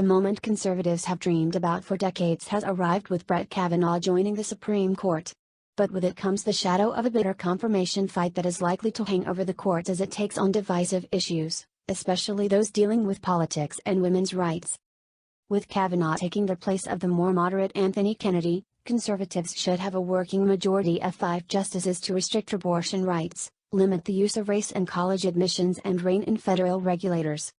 The moment conservatives have dreamed about for decades has arrived with Brett Kavanaugh joining the Supreme Court. But with it comes the shadow of a bitter confirmation fight that is likely to hang over the court as it takes on divisive issues, especially those dealing with politics and women's rights. With Kavanaugh taking the place of the more moderate Anthony Kennedy, conservatives should have a working majority of 5 justices to restrict abortion rights, limit the use of race in college admissions, and rein in federal regulators.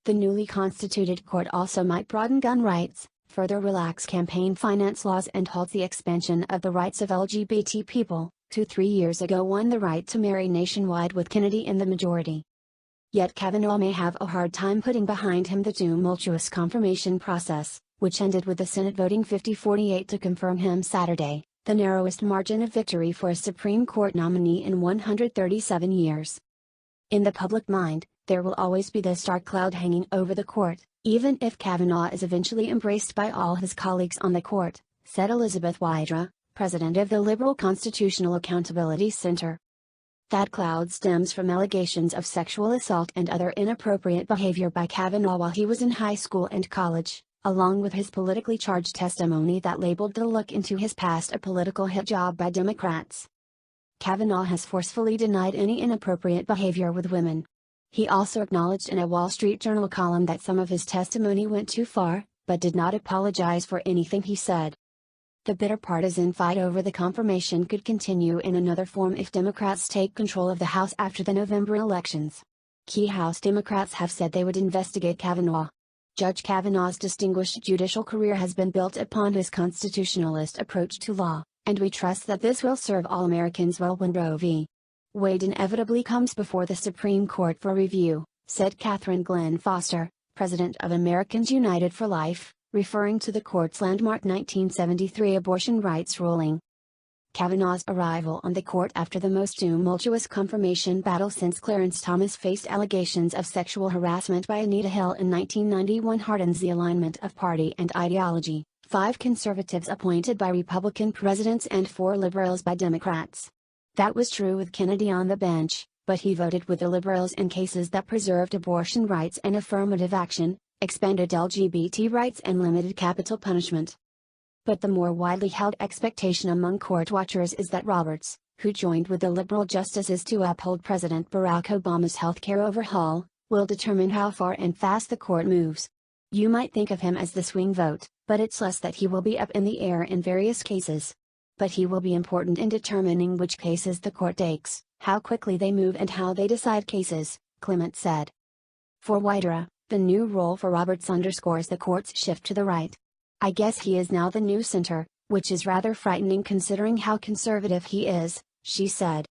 The newly constituted court also might broaden gun rights, further relax campaign finance laws, and halt the expansion of the rights of LGBT people, who 3 years ago won the right to marry nationwide with Kennedy in the majority. Yet Kavanaugh may have a hard time putting behind him the tumultuous confirmation process, which ended with the Senate voting 50-48 to confirm him Saturday, the narrowest margin of victory for a Supreme Court nominee in 137 years. In the public mind, there will always be this dark cloud hanging over the court, even if Kavanaugh is eventually embraced by all his colleagues on the court, said Elizabeth Wydra, president of the Liberal Constitutional Accountability Center. That cloud stems from allegations of sexual assault and other inappropriate behavior by Kavanaugh while he was in high school and college, along with his politically charged testimony that labeled the look into his past a political hit job by Democrats. Kavanaugh has forcefully denied any inappropriate behavior with women. He also acknowledged in a Wall Street Journal column that some of his testimony went too far, but did not apologize for anything he said. The bitter partisan fight over the confirmation could continue in another form if Democrats take control of the House after the November elections. Key House Democrats have said they would investigate Kavanaugh. Judge Kavanaugh's distinguished judicial career has been built upon his constitutionalist approach to law, and we trust that this will serve all Americans well when Roe v. Wade inevitably comes before the Supreme Court for review, said Catherine Glenn Foster, president of Americans United for Life, referring to the court's landmark 1973 abortion rights ruling. Kavanaugh's arrival on the court after the most tumultuous confirmation battle since Clarence Thomas faced allegations of sexual harassment by Anita Hill in 1991 hardens the alignment of party and ideology, 5 conservatives appointed by Republican presidents and 4 liberals by Democrats. That was true with Kennedy on the bench, but he voted with the liberals in cases that preserved abortion rights and affirmative action, expanded LGBT rights, and limited capital punishment. But the more widely held expectation among court watchers is that Roberts, who joined with the liberal justices to uphold President Barack Obama's healthcare overhaul, will determine how far and fast the court moves. You might think of him as the swing vote, but it's less that he will be up in the air in various cases. But he will be important in determining which cases the court takes, how quickly they move, and how they decide cases, Clement said. For Wydra, the new role for Roberts underscores the court's shift to the right. I guess he is now the new center, which is rather frightening considering how conservative he is, she said.